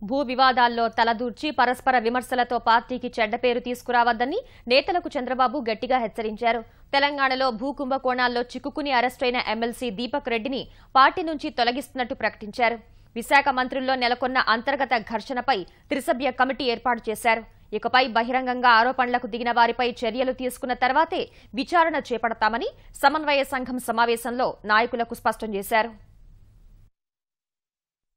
భూ వివాదాల్లో తలదూర్చి పరస్పర విమర్శలతో పార్టీకి చెడ్డ పేరు తీసుకురావద్దని నేతలకు చంద్రబాబు గట్టిగా హెచ్చరించారు. తెలంగాణలో భూ కుంభకోణాల్లో చిక్కుకుని అరెస్టైన ఎమ్మెల్సీ దీపక్ రెడ్డిని పార్టీ నుంచి తొలగిస్తున్నట్టు ప్రకటించారు. విశాఖ మంత్రుల్లో నెలకొన్న అంతర్గత ఘర్షణపై త్రిసభ్య కమిటీ ఏర్పాటు చేశారు. ఇకపై బహిరంగంగా ఆరోపణలకు దిగిన వారిపై చర్యలు తీసుకున్న తర్వాతే విచారణ చేపడతామని సమన్వయ సంఘం సమావేశంలో నాయకులకు స్పష్టం చేశారు.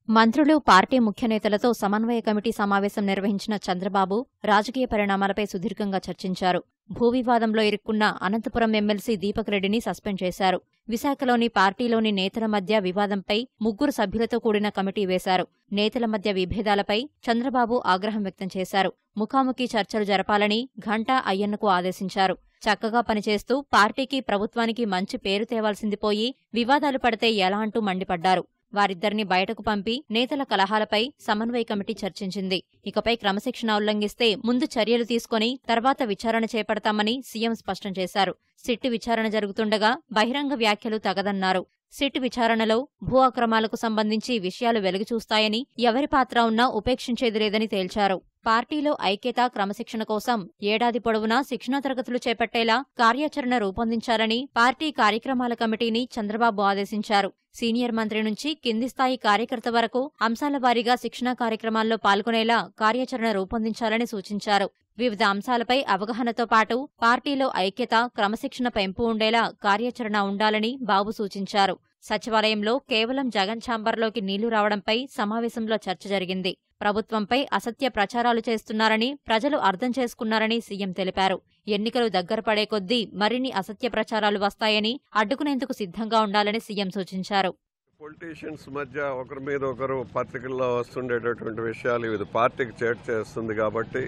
మంత్రులు, పార్టీ ముఖ్య నేతలతో సమన్వయ కమిటీ సమావేశం నిర్వహించిన చంద్రబాబు రాజకీయ పరిణామాలపై సుదీర్ఘంగా చర్చించారు. భూ వివాదంలో ఇరుక్కున్న అనంతపురం ఎమ్మెల్సీ దీపక్ రెడ్డిని సస్పెండ్ చేశారు. విశాఖలోని పార్టీలోని నేతల మధ్య వివాదంపై 3 సభ్యులతో కూడిన కమిటీ వేశారు. నేతల మధ్య విభేదాలపై చంద్రబాబు ఆగ్రహం వ్యక్తం చేశారు. ముఖాముఖి చర్చలు జరపాలని ఘంటా అయ్యన్నకు ఆదేశించారు. చక్కగా పనిచేస్తూ పార్టీకి, ప్రభుత్వానికి మంచి పేరు తేవాల్సింది పోయి వివాదాలు పడితే ఎలా అంటూ మండిపడ్డారు. వారిద్దరిని బయటకు పంపి నేతల కలహాలపై సమన్వయ కమిటీ చర్చించింది. ఇకపై క్రమశిక్షణ ఉల్లంఘిస్తే ముందు చర్యలు తీసుకుని తర్వాత విచారణ చేపడతామని సీఎం స్పష్టం చేశారు. సిట్ విచారణ జరుగుతుండగా బహిరంగ వ్యాఖ్యలు తగదన్నారు. సిట్ విచారణలో భూ అక్రమాలకు సంబంధించి విషయాలు వెలుగుచూస్తాయని, ఎవరి పాత్ర ఉన్నా ఉపేక్షించేది లేదని తేల్చారు. పార్టీలో ఐక్యత, క్రమశిక్షణ కోసం ఏడాది పొడవునా శిక్షణా తరగతులు చేపట్టేలా కార్యాచరణ రూపొందించాలని పార్టీ కార్యక్రమాల కమిటీని చంద్రబాబు ఆదేశించారు. సీనియర్ మంత్రి నుంచి కింది స్థాయి కార్యకర్త వరకు అంశాల వారీగా శిక్షణా కార్యక్రమాల్లో పాల్గొనేలా కార్యాచరణ రూపొందించాలని సూచించారు. వివిధ అంశాలపై అవగాహనతో పాటు పార్టీలో ఐక్యత, క్రమశిక్షణ పెంపు ఉండేలా కార్యాచరణ ఉండాలని బాబు సూచించారు. సచివాలయంలో కేవలం జగన్ ఛాంబర్లోకి నీళ్లు రావడంపై సమావేశంలో చర్చ జరిగింది. ప్రభుత్వంపై అసత్య ప్రచారాలు చేస్తున్నారని ప్రజలు అర్థం చేసుకున్నారని సీఎం తెలిపారు. ఎన్నికలు దగ్గర పడే కొద్దీ మరిన్ని అసత్య ప్రచారాలు వస్తాయని, అడ్డుకునేందుకు సిద్ధంగా ఉండాలని సీఎం సూచించారు. పొలిటీషియన్స్ మధ్య ఒకరి మీద ఒకరు పత్రికల్లో వస్తుండేటటువంటి విషయాలు ఇది పార్టీకి చేటు చేస్తుంది. కాబట్టి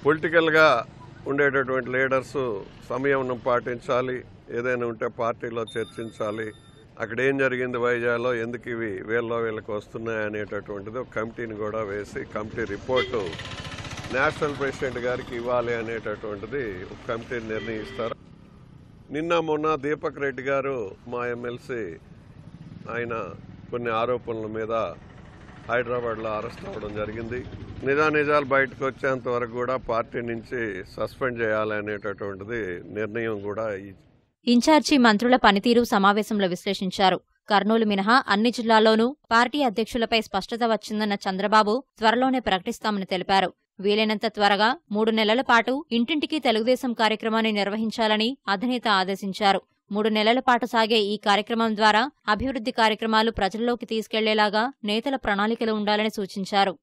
పొలిటికల్గా ఉండేటటువంటి లీడర్స్ సంయమనం పాటించాలి. ఏదైనా ఉంటే పార్టీలో చర్చించాలి. అక్కడ ఏం జరిగింది వైజాగ్లో, ఎందుకు ఇవి వీళ్ళకి వస్తున్నాయి అనేటటువంటిది ఒక కమిటీని కూడా వేసి కమిటీ రిపోర్టు నేషనల్ ప్రెసిడెంట్ గారికి ఇవ్వాలి అనేటటువంటిది ఒక కమిటీని నిర్ణయిస్తారు. నిన్న మొన్న దీపక్ రెడ్డి గారు మా ఎమ్మెల్సీ, ఆయన కొన్ని ఆరోపణల మీద హైదరాబాద్లో అరెస్ట్ అవ్వడం జరిగింది. నిజాలు బయటకు వచ్చేంత వరకు కూడా పార్టీ నుంచి సస్పెండ్ చేయాలనేటటువంటిది నిర్ణయం కూడా. ఇన్ఛార్జి మంత్రుల పనితీరు సమావేశంలో విశ్లేషించారు. కర్నూలు మినహా అన్ని జిల్లాల్లోనూ పార్టీ అధ్యక్షులపై స్పష్టత వచ్చిందన్న చంద్రబాబు త్వరలోనే ప్రకటిస్తామని తెలిపారు. వీలైనంత త్వరగా 3 నెలల పాటు ఇంటింటికి తెలుగుదేశం కార్యక్రమాన్ని నిర్వహించాలని అధినేత ఆదేశించారు. 3 నెలల పాటు సాగే ఈ కార్యక్రమం ద్వారా అభివృద్ధి కార్యక్రమాలు ప్రజల్లోకి తీసుకెళ్లేలాగా నేతల ప్రణాళికలు ఉండాలని సూచించారు.